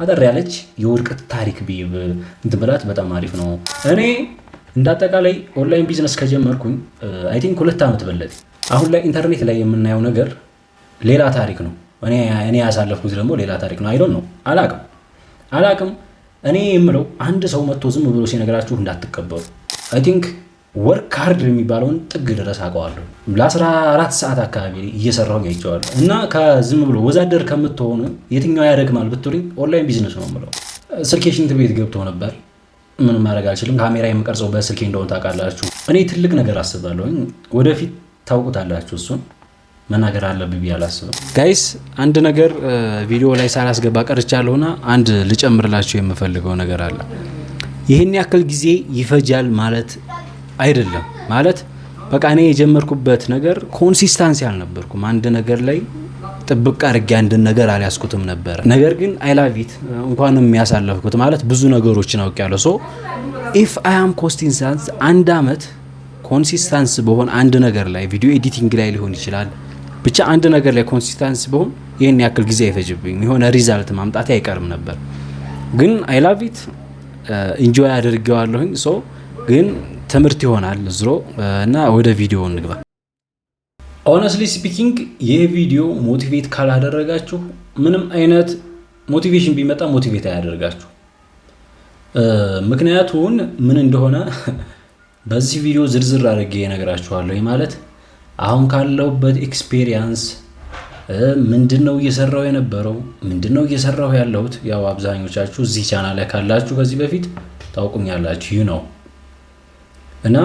አጠር ያለች የውድቀት ታሪክ እንትን ብላት በጣም አሪፍ ነው። እኔ እንዳጠቃላይ ኦንላይን ቢዝነስ ከጀመርኩኝ አይ ቲንክ 2 ዓመት በለጠ። አሁን ላይ ኢንተርኔት ላይ የምናየው ነገር ሌላ ታሪክ ነው። እኔ ያሳለፍኩት ደግሞ ሌላ ታሪክ ነው። አይዶን ነው አላቅም። እኔ የምለው አንድ ሰው መጥቶ ዝም ብሎ ሲነግራችሁ እንዳትቀበሉ። አይ ቲንክ ወርክ ሃርድ የሚባለውን ጥግ ድረስ አውቀዋለሁ። ለ14 ሰዓት አካባቢ እየሰራሁ አይቼዋለሁ። እና ከዝም ብሎ ወዛደር ከምትሆኑ የትኛው ያደግማል ብትሉኝ ኦንላይን ቢዝነስ ነው የምለው። ስልኬ ሽንት ቤት ገብቶ ነበር። ምንም ማድረግ አልችልም። ካሜራ የምቀርጸው በስልኬ እንደሆነ ታውቃላችሁ። እኔ ትልቅ ነገር አስባለሁ። ወደፊት ታውቁታላችሁ። እሱን መናገር አለብኝ ብዬ አላስብም። ጋይስ አንድ ነገር ቪዲዮ ላይ ሳላስገባ ቀርቻለሁና አንድ ልጨምርላችሁ የምፈልገው ነገር አለ። ይህን ያክል ጊዜ ይፈጃል ማለት አይደለም። ማለት በቃ እኔ የጀመርኩበት ነገር ኮንሲስታንሲ አልነበርኩም። አንድ ነገር ላይ ጥብቅ አድርጌ አንድን ነገር አልያዝኩትም ነበር። ነገር ግን አይላቪት እንኳንም ያሳለፍኩት ማለት ብዙ ነገሮችን አውቄያለሁ። ሶ ኢፍ አይ አም ኮንሲስታንስ አንድ አመት ኮንሲስታንስ በሆን አንድ ነገር ላይ ቪዲዮ ኤዲቲንግ ላይ ሊሆን ይችላል፣ ብቻ አንድ ነገር ላይ ኮንሲስታንስ በሆን ይህን ያክል ጊዜ አይፈጅብኝ፣ የሆነ ሪዛልት ማምጣት አይቀርም ነበር። ግን አይላቪት ኢንጆይ አድርጌዋለሁኝ። ሶ ግን ትምህርት ይሆናል ዝሮ እና ወደ ቪዲዮ እንግባ። ሆነስትሊ ስፒኪንግ ይህ ቪዲዮ ሞቲቬት ካላደረጋችሁ ምንም አይነት ሞቲቬሽን ቢመጣ ሞቲቬት አያደርጋችሁ። ምክንያቱን ምን እንደሆነ በዚህ ቪዲዮ ዝርዝር አድርጌ እነግራችኋለሁ። ማለት አሁን ካለሁበት ኤክስፔሪየንስ ምንድነው እየሰራው የነበረው፣ ምንድነው እየሰራው ያለሁት። ያው አብዛኞቻችሁ እዚህ ቻናል ላይ ካላችሁ ከዚህ በፊት ታውቁኛላችሁ ነው እና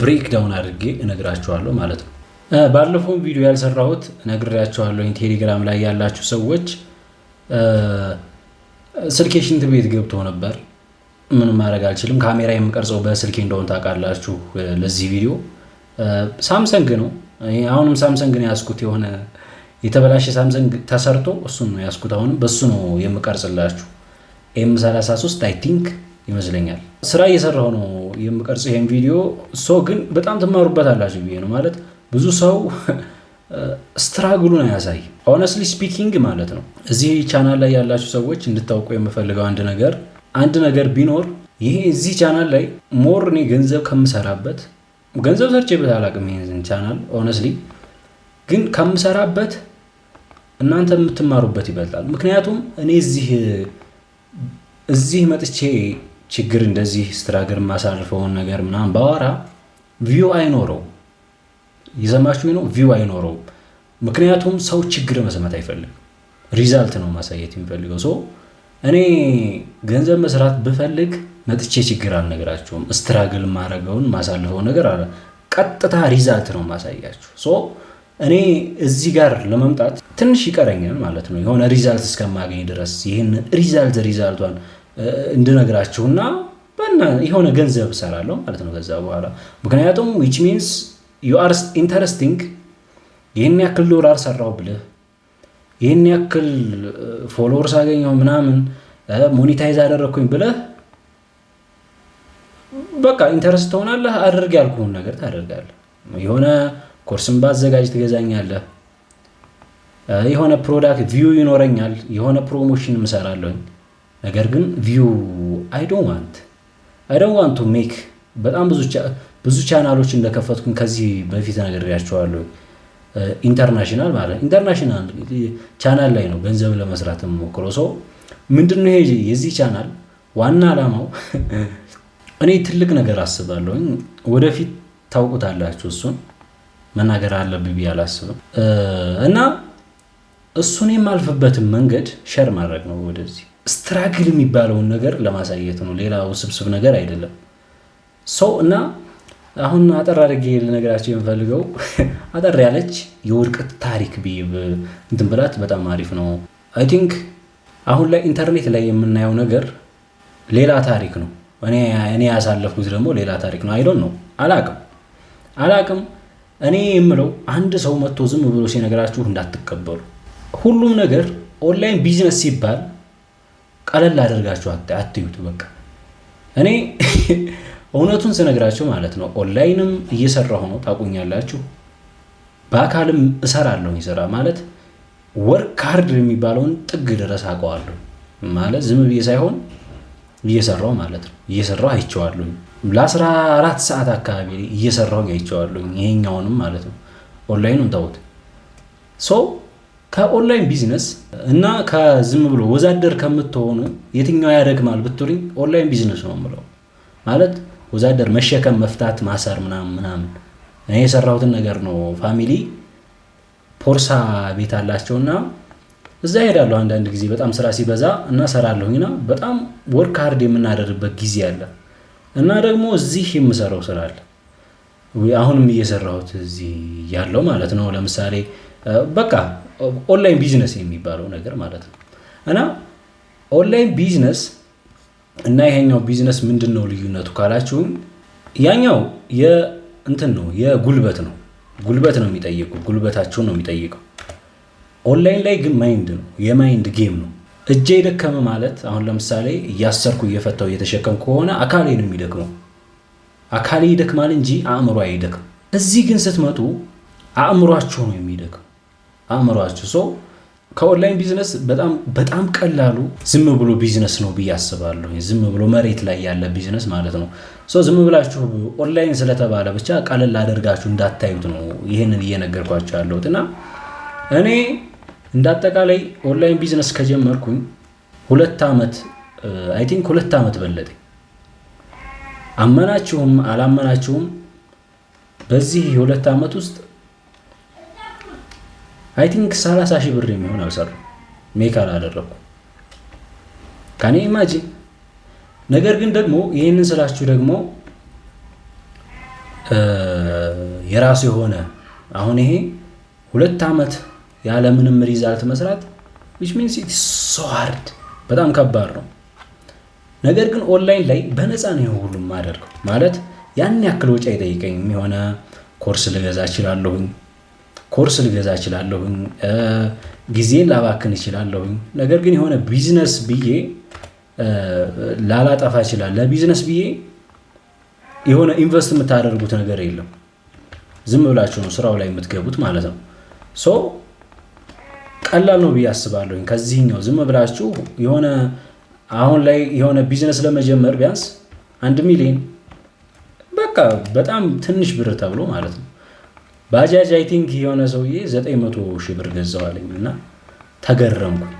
ብሬክ ዳውን አድርጌ እነግራችኋለሁ ማለት ነው። ባለፈው ቪዲዮ ያልሰራሁት ነግሬያችኋለሁ። ቴሌግራም ላይ ያላችሁ ሰዎች ስልኬ ሽንት ቤት ገብቶ ነበር። ምንም ማድረግ አልችልም። ካሜራ የምቀርጸው በስልኬ እንደሆነ ታውቃላችሁ። ለዚህ ቪዲዮ ሳምሰንግ ነው። አሁንም ሳምሰንግ ነው ያስኩት። የሆነ የተበላሸ ሳምሰንግ ተሰርቶ እሱን ነው ያስኩት። አሁንም በሱ ነው የምቀርጽላችሁ። M33 አይ ቲንክ ይመስለኛል። ስራ እየሰራሁ ነው የምቀርጽ ይሄን ቪዲዮ። ግን በጣም ትማሩበታላችሁ ብዬ ነው። ማለት ብዙ ሰው ስትራግሉን ያሳይ ሆነስትሊ ስፒኪንግ ማለት ነው። እዚህ ቻናል ላይ ያላችሁ ሰዎች እንድታውቁ የምፈልገው አንድ ነገር ቢኖር ይሄ እዚህ ቻናል ላይ ሞር እኔ ገንዘብ ከምሰራበት ገንዘብ ሰርቼበት አላውቅም። ይሄን ቻናል ሆነስትሊ ግን ከምሰራበት እናንተ የምትማሩበት ይበልጣል። ምክንያቱም እኔ እዚህ መጥቼ ችግር እንደዚህ ስትራግር ማሳልፈውን ነገር ምናምን ባወራ ቪው አይኖረው። ይሰማችሁ ነው? ቪው አይኖረው። ምክንያቱም ሰው ችግር መስማት አይፈልግም፣ ሪዛልት ነው ማሳየት የሚፈልገው። ሶ እኔ ገንዘብ መስራት ብፈልግ መጥቼ ችግር አልነግራችሁም። ስትራግል ማረገውን ማሳልፈው ነገር አለ፣ ቀጥታ ሪዛልት ነው ማሳያችሁ። ሶ እኔ እዚህ ጋር ለመምጣት ትንሽ ይቀረኛል ማለት ነው፣ የሆነ ሪዛልት እስከማገኝ ድረስ ይህን ሪዛልቷን እንድነግራችሁና የሆነ ገንዘብ እሰራለሁ ማለት ነው ከዛ በኋላ። ምክንያቱም which means you are interesting ይህን ያክል ዶላር ሰራው ብለህ ይህን ያክል ፎሎወርስ አገኘው ምናምን ሞኔታይዝ አደረግኩኝ ብለህ በቃ ኢንተረስት ትሆናለህ። አድርግ ያልኩህን ነገር ታደርጋለህ። የሆነ ኮርስም ባዘጋጅ ትገዛኛለህ። የሆነ ፕሮዳክት ቪው ይኖረኛል፣ የሆነ ፕሮሞሽን እሰራለሁኝ። ነገር ግን ቪው I don't want to make በጣም ብዙ ቻናሎች እንደከፈትኩኝ ከዚህ በፊት ነግሬያቸዋለሁ። ኢንተርናሽናል ቻናል ላይ ነው ገንዘብ ለመስራት የምሞክረው። ሰው ምንድነው ይሄ የዚህ ቻናል ዋና ዓላማው? እኔ ትልቅ ነገር አስባለሁ። ወደፊት ታውቁታላችሁ። እሱን መናገር አለብኝ ብዬ አላስብም። እና እሱን የማልፍበትን መንገድ ሸር ማድረግ ነው። ወደዚህ ስትራግል የሚባለውን ነገር ለማሳየት ነው። ሌላ ውስብስብ ነገር አይደለም። እና አሁን አጠር አድርጌ ልነግራችሁ የምፈልገው አጠር ያለች የውድቀት ታሪክ እንትን ብላት በጣም አሪፍ ነው። አይ ቲንክ አሁን ላይ ኢንተርኔት ላይ የምናየው ነገር ሌላ ታሪክ ነው። እኔ ያሳለፍኩት ደግሞ ሌላ ታሪክ ነው። አይዶን ነው አላቅም። እኔ የምለው አንድ ሰው መጥቶ ዝም ብሎ ሲነግራችሁ እንዳትቀበሉ። ሁሉም ነገር ኦንላይን ቢዝነስ ሲባል ቀለል አድርጋችሁ አትዩት። በቃ እኔ እውነቱን ስነግራችሁ ማለት ነው ኦንላይንም እየሰራሁ ነው፣ ታቁኛላችሁ። በአካልም እሰራለሁ። ይሰራ ማለት ወርክ ሃርድ የሚባለውን ጥግ ድረስ አውቀዋለሁ። ማለት ዝም ብዬ ሳይሆን እየሰራው ማለት ነው። እየሰራው አይቼዋለሁ። ለ14 ሰዓት አካባቢ እየሰራው አይቼዋለሁ። ይሄኛውንም ማለት ነው። ኦንላይኑን ተውት። ከኦንላይን ቢዝነስ እና ከዝም ብሎ ወዛደር ከምትሆኑ የትኛው ያደግማል ብትሉኝ ኦንላይን ቢዝነስ ነው የምለው። ማለት ወዛደር መሸከም፣ መፍታት፣ ማሰር ምናምን እኔ የሰራሁትን ነገር ነው። ፋሚሊ ፖርሳ ቤት አላቸውና እዛ ሄዳለሁ አንዳንድ ጊዜ በጣም ስራ ሲበዛ እና ሰራለሁኝና በጣም ወርክ ሃርድ የምናደርበት ጊዜ አለ እና ደግሞ እዚህ የምሰራው ስራ አለ። አሁንም እየሰራሁት እዚህ ያለው ማለት ነው። ለምሳሌ በቃ ኦንላይን ቢዝነስ የሚባለው ነገር ማለት ነው። እና ኦንላይን ቢዝነስ እና ይሄኛው ቢዝነስ ምንድነው ልዩነቱ ካላችሁኝ፣ ያኛው የእንትን ነው የጉልበት ነው። ጉልበት ነው የሚጠይቀው፣ ጉልበታችሁን ነው የሚጠይቀው። ኦንላይን ላይ ግን ማይንድ ነው፣ የማይንድ ጌም ነው። እጄ ደከመ ማለት አሁን ለምሳሌ እያሰርኩ እየፈታው እየተሸከምኩ ከሆነ አካሌ ነው የሚደክመው። አካሌ ይደክማል እንጂ አእምሮ አይደክም። እዚህ ግን ስትመጡ አእምሯችሁ ነው የሚደክም። አእምሯችሁ ከኦንላይን ቢዝነስ በጣም ቀላሉ ዝም ብሎ ቢዝነስ ነው ብዬ አስባለሁ። ዝም ብሎ መሬት ላይ ያለ ቢዝነስ ማለት ነው። ዝም ብላችሁ ኦንላይን ስለተባለ ብቻ ቀለል አደርጋችሁ እንዳታዩት ነው ይህንን እየነገርኳችሁ ያለሁት። እና እኔ እንዳጠቃላይ ኦንላይን ቢዝነስ ከጀመርኩኝ 2 ዓመት አይ ቲንክ 2 ዓመት በለጠኝ። አመናችሁም አላመናችሁም በዚህ 2 ዓመት ውስጥ አይ ቲንክ 30,000 ብር የሚሆን አልሰራም፣ ሜክ አላደረኩ ካኔ ኢማጂን። ነገር ግን ደግሞ ይህንን ስላችሁ ደግሞ የራሱ የሆነ አሁን ይሄ 2 ዓመት ያለ ምንም ሪዛልት መስራት which means it's so hard፣ በጣም ከባድ ነው። ነገር ግን ኦንላይን ላይ በነፃ ነው ሁሉም ማደርገው ማለት ያን ያክል ወጪ አይጠይቀኝም። የሆነ ኮርስ ልገዛ እችላለሁኝ፣ ጊዜን ላባክን እችላለሁኝ። ነገር ግን የሆነ ቢዝነስ ብዬ ላላጠፋ ይችላል። ለቢዝነስ ብዬ የሆነ ኢንቨስት የምታደርጉት ነገር የለም። ዝም ብላችሁ ነው ስራው ላይ የምትገቡት ማለት ነው። ቀላል ነው ብዬ አስባለሁኝ። ከዚህኛው ዝም ብላችሁ የሆነ አሁን ላይ የሆነ ቢዝነስ ለመጀመር ቢያንስ 1 ሚሊዮን በቃ በጣም ትንሽ ብር ተብሎ ማለት ነው። ባጃጅ አይ ቲንክ የሆነ ሰውዬ 900,000 ብር ገዛዋለኝ እና ተገረምኩ።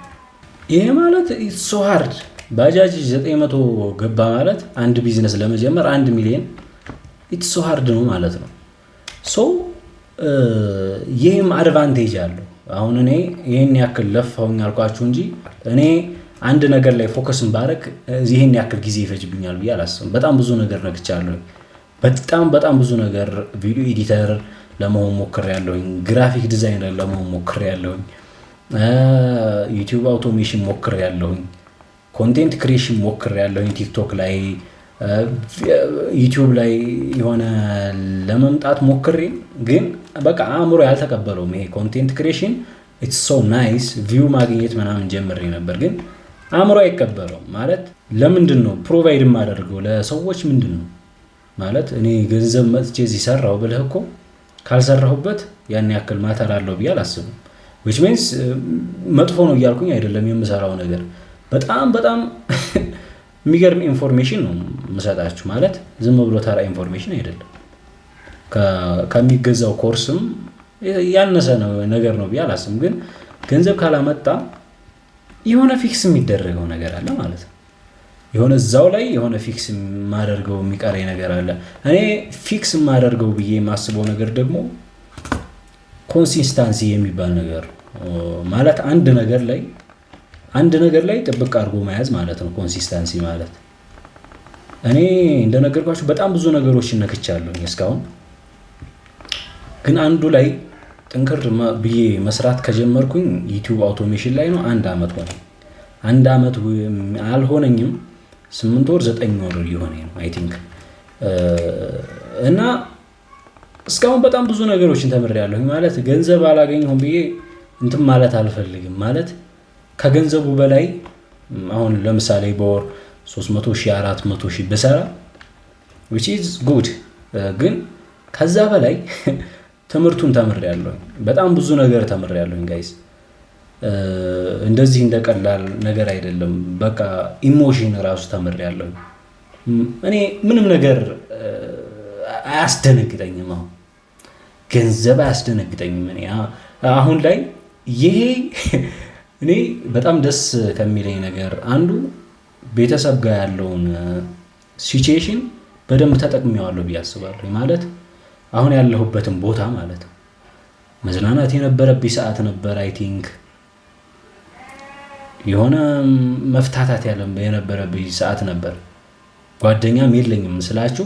ይሄ ማለት ኢትስ ሶ ሃርድ። ባጃጅ 900 ገባ ማለት አንድ ቢዝነስ ለመጀመር 1 ሚሊዮን ኢትስ ሶ ሃርድ ነው ማለት ነው። ይህም አድቫንቴጅ አለው። አሁን እኔ ይህን ያክል ለፋሁኝ አልኳችሁ እንጂ እኔ አንድ ነገር ላይ ፎከስን ባረግ ይህን ያክል ጊዜ ይፈጅብኛል ብዬ አላስብም። በጣም ብዙ ነገር ነግቻለሁ። በጣም ብዙ ነገር ቪዲዮ ኤዲተር ለመሆን ሞክሬያለሁኝ፣ ግራፊክ ዲዛይነር ለመሆን ሞክሬያለሁኝ፣ ዩቲዩብ አውቶሜሽን ሞክሬያለሁኝ፣ ኮንቴንት ክሪኤሽን ሞክሬያለሁኝ፣ ቲክቶክ ላይ ዩቲዩብ ላይ የሆነ ለመምጣት ሞክሬ ግን በቃ አእምሮ ያልተቀበለውም። ይሄ ኮንቴንት ክሪኤሽን ኢትስ ሶ ናይስ ቪው ማግኘት ምናምን ጀምሬ ነበር፣ ግን አእምሮ አይቀበለውም። ማለት ለምንድን ነው ፕሮቫይድ የማደርገው ለሰዎች? ምንድን ነው ማለት እኔ ገንዘብ መጥቼ እዚህ ሰራው ብለህ እኮ ካልሰራሁበት ያን ያክል ማተር አለው ብዬ አላስብም። which means መጥፎ ነው እያልኩኝ አይደለም። የምሰራው ነገር በጣም የሚገርም ኢንፎርሜሽን ነው የምሰጣችሁ። ማለት ዝም ብሎ ተራ ኢንፎርሜሽን አይደለም። ከሚገዛው ኮርስም ያነሰ ነገር ነው ብዬ አላስብም። ግን ገንዘብ ካላመጣ የሆነ ፊክስ የሚደረገው ነገር አለ ማለት ነው። የሆነ እዛው ላይ የሆነ ፊክስ የማደርገው የሚቀረኝ ነገር አለ። እኔ ፊክስ የማደርገው ብዬ የማስበው ነገር ደግሞ ኮንሲስታንሲ የሚባል ነገር ማለት አንድ ነገር ላይ ጥብቅ አድርጎ መያዝ ማለት ነው። ኮንሲስታንሲ ማለት እኔ እንደነገርኳችሁ በጣም ብዙ ነገሮችን ነክቻለሁ እስካሁን፣ ግን አንዱ ላይ ጥንክር ብዬ መስራት ከጀመርኩኝ ዩቲዩብ አውቶሜሽን ላይ ነው 1 ዓመት ሆነ። 1 ዓመት አልሆነኝም፣ 8 ወር 9 ወር ሊሆን ነው አይ ቲንክ። እና እስካሁን በጣም ብዙ ነገሮችን ተምሬያለሁ። ማለት ገንዘብ አላገኘሁም ብዬ እንትን ማለት አልፈልግም። ማለት ከገንዘቡ በላይ አሁን ለምሳሌ በወር 300,000 400,000 ብሰራ which is good፣ ግን ከዛ በላይ ትምህርቱን ተምሬያለሁ። በጣም ብዙ ነገር ተምሬያለሁ ጋይስ። እንደዚህ እንደቀላል ነገር አይደለም። በቃ ኢሞሽን ራሱ ተምሬያለሁ። እኔ ምንም ነገር አያስደነግጠኝም። አሁን ገንዘብ አያስደነግጠኝም። እኔ አሁን ላይ ይሄ እኔ በጣም ደስ ከሚለኝ ነገር አንዱ ቤተሰብ ጋር ያለውን ሲቹዌሽን በደንብ ተጠቅሜዋለሁ ብዬ አስባለሁ። ማለት አሁን ያለሁበትን ቦታ ማለት ነው። መዝናናት የነበረብኝ ሰዓት ነበር። አይ ቲንክ የሆነ መፍታታት የነበረብኝ ሰዓት ነበር። ጓደኛም የለኝም ስላችሁ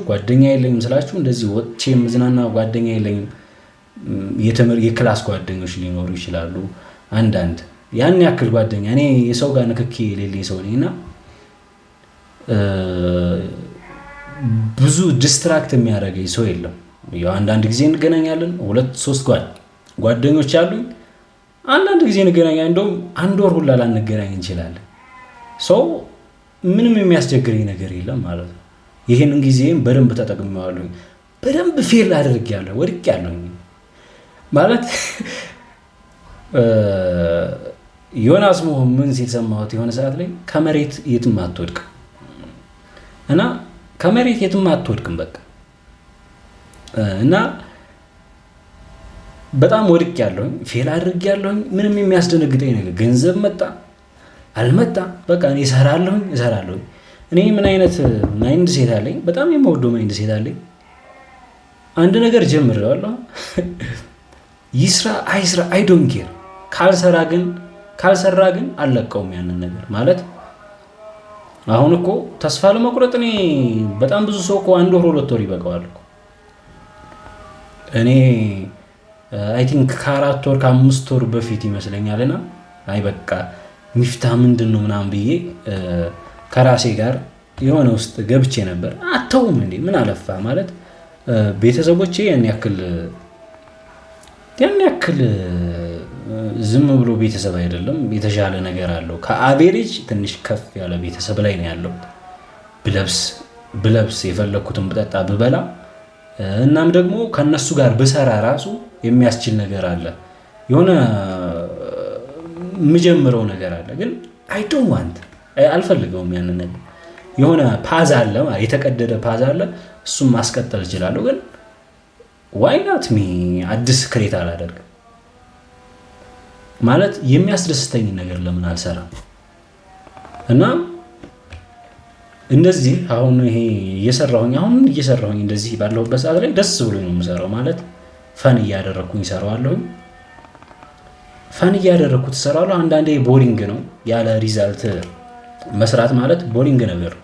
እንደዚህ ወጥቼ መዝናና ጓደኛ የለኝም። የክላስ ጓደኞች ሊኖሩ ይችላሉ አንዳንድ ያን ያክል ጓደኛ እኔ የሰው ጋር ንክኪ የሌለኝ ሰው ነኝና ብዙ ዲስትራክት የሚያደርገኝ ሰው የለም። ያው አንዳንድ ጊዜ እንገናኛለን። 2-3 ጓደኞች አሉኝ። አንዳንድ ጊዜ እንገናኛለን። እንደውም አንድ ወር ሁላ ላንገናኝ እንችላለን። ሰው ምንም የሚያስቸግረኝ ነገር የለም ማለት ነው። ይሄንን ጊዜም በደንብ ተጠቅሜዋለሁ። በደንብ ፌል አድርጌያለሁ፣ ወድቄያለሁ ማለት ዮናስ ሞህ ምን ሲል ሰማሁት የሆነ ሰዓት ላይ ከመሬት የትም አትወድቅም እና ከመሬት የትም አትወድቅም በቃ እና በጣም ወድቄያለሁኝ፣ ፌል አድርጌያለሁኝ። ምንም የሚያስደነግጠኝ ነገር ገንዘብ መጣ አልመጣ በቃ እኔ እሰራለሁኝ። እኔ ምን አይነት ማይንድ ሴት አለኝ? በጣም የምወደው ማይንድ ሴት አለኝ። አንድ ነገር ጀምሬዋለሁ፣ ይስራ አይስራ አይ ዶንት ኬር። ካልሰራ ግን አልለቀውም ያንን ነገር ማለት አሁን እኮ ተስፋ ለመቁረጥ እኔ በጣም ብዙ ሰው እኮ 1 ወር 2 ወር ይበቃዋል እኮ። እኔ አይ ቲንክ ከ4 ወር ከ5 ወር በፊት ይመስለኛልና አይ በቃ ሚፍታ ምንድን ነው ምናምን ብዬ ከራሴ ጋር የሆነ ውስጥ ገብቼ ነበር። አተውም እንዴ ምን አለፋ ማለት ቤተሰቦቼ ያን ያክል ዝም ብሎ ቤተሰብ አይደለም፣ የተሻለ ነገር አለው። ከአቬሬጅ ትንሽ ከፍ ያለ ቤተሰብ ላይ ነው ያለው። ብለብስ የፈለኩትን ብጠጣ ብበላ እናም ደግሞ ከነሱ ጋር ብሰራ ራሱ የሚያስችል ነገር አለ። የሆነ የምጀምረው ነገር አለ፣ ግን አይ ዶንት ዋንት አልፈልገውም ያንን ነገር። የሆነ ፓዝ አለ፣ የተቀደደ ፓዝ አለ፣ እሱም ማስቀጠል እችላለሁ፣ ግን ዋይ ናት ሚ አዲስ ክሬት አላደርግም ማለት የሚያስደስተኝ ነገር ለምን አልሰራም? እና እንደዚህ አሁን ይሄ እየሰራሁኝ እንደዚህ ባለሁበት ሰዓት ላይ ደስ ብሎኝ ነው የምሰራው። ማለት ፈን እያደረኩኝ እሰራዋለሁኝ። ፈን እያደረኩት እሰራዋለሁ። አንዳንዴ ቦሪንግ ነው፣ ያለ ሪዛልት መስራት ማለት ቦሪንግ ነገር።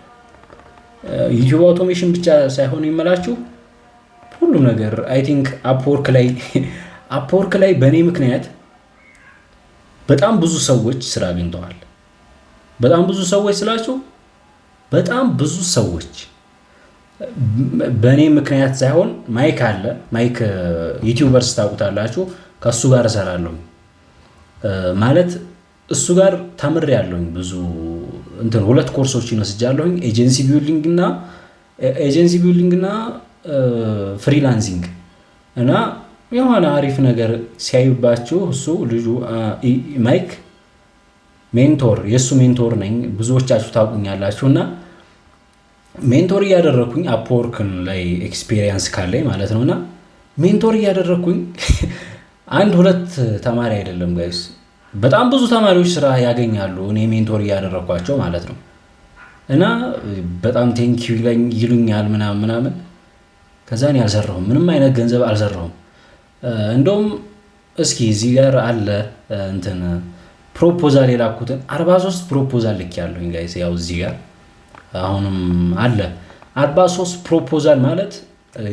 ዩቲዩብ አውቶሜሽን ብቻ ሳይሆን የምላችሁ ሁሉም ነገር አይ ቲንክ አፕወርክ ላይ በእኔ ምክንያት በጣም ብዙ ሰዎች ስራ አግኝተዋል። በጣም ብዙ ሰዎች ስላችሁ በጣም ብዙ ሰዎች በእኔ ምክንያት ሳይሆን ማይክ ዩቲዩበርስ ታውቁታላችሁ። ከእሱ ጋር እሰራለሁ ማለት እሱ ጋር ተምሬያለሁኝ። ብዙ 2 ኮርሶችን ወስጃለሁኝ፣ ኤጀንሲ ቢልዲንግ እና ፍሪላንሲንግ እና የሆነ አሪፍ ነገር ሲያዩባችሁ እሱ ልጁ ማይክ የእሱ ሜንቶር ነኝ። ብዙዎቻችሁ ታውቁኛላችሁ እና ሜንቶር እያደረኩኝ አፕወርክን ላይ ኤክስፔሪየንስ ካለኝ ማለት ነው እና ሜንቶር እያደረኩኝ 1-2 ተማሪ አይደለም ጋይስ፣ በጣም ብዙ ተማሪዎች ስራ ያገኛሉ እኔ ሜንቶር እያደረኳቸው ማለት ነው። እና በጣም ቴንኪው ይሉኛል ምናምን። ከዛ እኔ አልሰራሁም፣ ምንም አይነት ገንዘብ አልሰራሁም። እንደውም እስኪ እዚህ ጋር አለ ፕሮፖዛል የላኩትን 43 ፕሮፖዛል ልኬያለሁኝ ጋይስ። ያው እዚህ ጋር አሁንም አለ 43 ፕሮፖዛል ማለት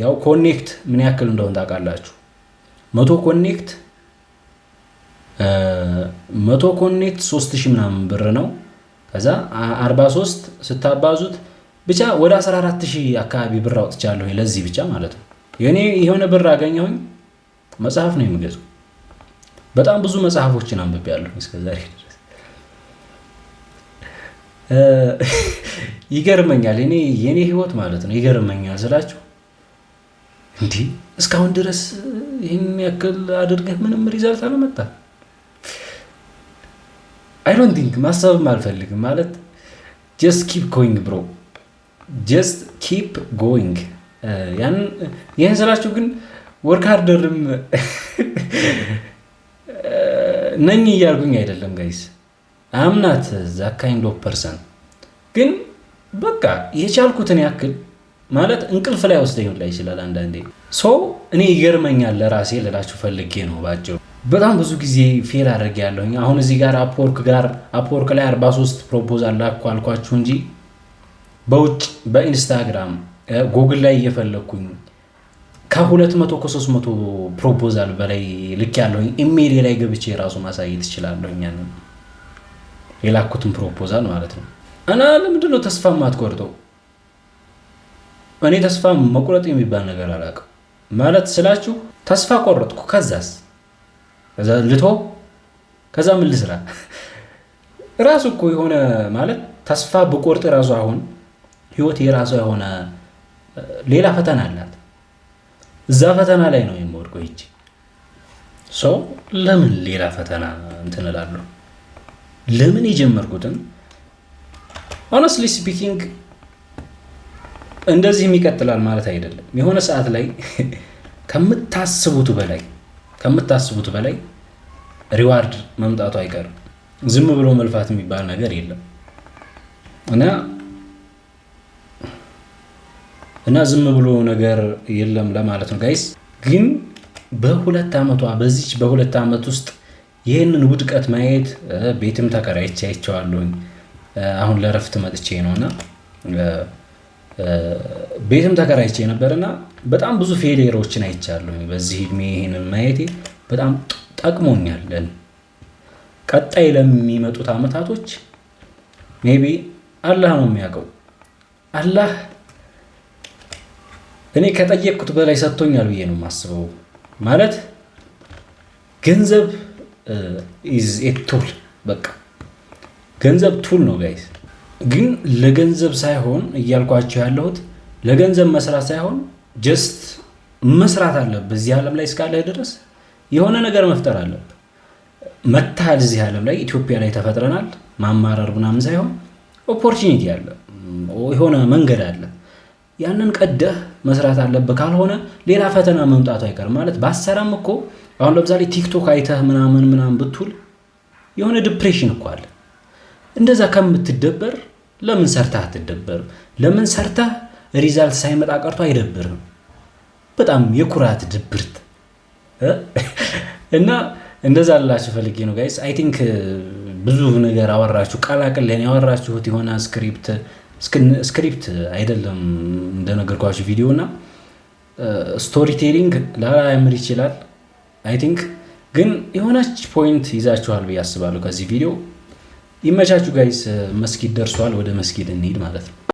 ያው ኮኔክት ምን ያክል እንደሆነ ታውቃላችሁ። 100 ኮኔክት 3000 ምናምን ብር ነው። ከዛ 43 ስታባዙት ብቻ ወደ 14000 አካባቢ ብር አውጥቻለሁ ለዚህ ብቻ ማለት ነው። የሆነ ብር አገኘሁኝ። መጽሐፍ ነው የምገዛው። በጣም ብዙ መጽሐፎችን አንብቤያለሁ እስከዛሬ ድረስ። ይገርመኛል የኔ ህይወት ማለት ነው። ይገርመኛል ስላችሁ እንዲህ እስካሁን ድረስ ይህን ያክል አድርገህ ምንም ሪዛልት አለመጣ። አይ ዶንት ቲንክ ማሰብም አልፈልግም ማለት ጀስት ኪፕ ጎይንግ ብሮ ጀስት ኪፕ ጎይንግ። ይህን ስላችሁ ግን ወርክ ሃርደርም ነኝ እያልኩኝ አይደለም ጋይስ። አምናት ዛ ካይንድ ኦፍ ፐርሰን ግን በቃ የቻልኩትን ያክል ማለት እንቅልፍ ላይ ወስደኝ ላይ ይችላል አንዳንዴ ሰው እኔ ይገርመኛል ለራሴ ልላችሁ ፈልጌ ነው ባጭሩ። በጣም ብዙ ጊዜ ፌል አድርጌያለሁኝ። አሁን እዚህ ጋር አፕወርክ ላይ 43 ፕሮፖዛል ላኩ አልኳችሁ እንጂ በውጭ በኢንስታግራም ጉግል ላይ እየፈለኩኝ ከ200 ከ300 ፕሮፖዛል በላይ ልክ ያለሁኝ ኢሜይል ላይ ገብቼ ራሱ ማሳየት እችላለሁኝ ያንን የላኩትን ፕሮፖዛል ማለት ነው። እና ለምንድነው ተስፋ ማትቆርጠው? እኔ ተስፋ መቁረጥ የሚባል ነገር አላውቅም ማለት ስላችሁ ተስፋ ቆረጥኩ ከዛ ልቶ ከዛ ምን ልስራ ራሱ እኮ የሆነ ማለት ተስፋ በቆርጥ ራሱ አሁን ህይወት የራሷ የሆነ ሌላ ፈተና አላት። እዛ ፈተና ላይ ነው የምወድቀው ይቺ ሰው ለምን ሌላ ፈተና እንትን እላለሁ? ለምን የጀመርኩትን honestly speaking እንደዚህም ይቀጥላል ማለት አይደለም። የሆነ ሰዓት ላይ ከምታስቡት በላይ ሪዋርድ መምጣቱ አይቀርም። ዝም ብሎ መልፋት የሚባል ነገር የለም እና ዝም ብሎ ነገር የለም ለማለት ነው ጋይስ። ግን በሁለት ዓመት ውስጥ ይህንን ውድቀት ማየት ቤትም ተከራይቼ አይቼዋለሁኝ። አሁን ለረፍት መጥቼ ነውና ቤትም ተከራይቼ ነበርና በጣም ብዙ ፌሊየሮችን አይቻለሁኝ። በዚህ እድሜ ይሄንን ማየቴ በጣም ጠቅሞኛል። ቀጣይ ለሚመጡት አመታቶች ሜቢ አላህ ነው የሚያውቀው። አላህ እኔ ከጠየቅኩት በላይ ሰጥቶኛል ብዬ ነው የማስበው። ማለት ገንዘብ ኢዝ ኤ ቱል፣ በቃ ገንዘብ ቱል ነው ጋይስ። ግን ለገንዘብ ሳይሆን እያልኳቸው ያለሁት ለገንዘብ መስራት ሳይሆን ጀስት መስራት አለብህ። በዚህ ዓለም ላይ እስካለህ ድረስ የሆነ ነገር መፍጠር አለብህ። መታል እዚህ ዓለም ላይ ኢትዮጵያ ላይ ተፈጥረናል። ማማረር ምናምን ሳይሆን ኦፖርቹኒቲ አለ፣ የሆነ መንገድ አለ። ያንን ቀደህ መስራት አለብህ። ካልሆነ ሌላ ፈተና መምጣቱ አይቀርም። ማለት ባሰራም እኮ አሁን ለምሳሌ ቲክቶክ አይተህ ምናምን ብትውል የሆነ ዲፕሬሽን እኮ አለ። እንደዛ ከምትደበር ለምን ሰርተህ አትደበርም? ለምን ሰርተህ ሪዛልት ሳይመጣ ቀርቶ አይደብርም? በጣም የኩራት ድብርት እና እንደዛ አላችሁ ፈልጌ ነው ጋይስ። አይ ቲንክ ብዙ ነገር አወራችሁ፣ ቀላቅለን ያወራችሁት የሆነ ስክሪፕት አይደለም እንደነገርኳችሁ ቪዲዮና ስቶሪ ቴሊንግ ላያምር ይችላል። አይ ቲንክ ግን የሆነች ፖይንት ይዛችኋል ብዬ አስባለሁ ከዚህ ቪዲዮ። ይመቻችሁ ጋይስ። መስጊድ ደርሷል። ወደ መስጊድ እንሂድ ማለት ነው።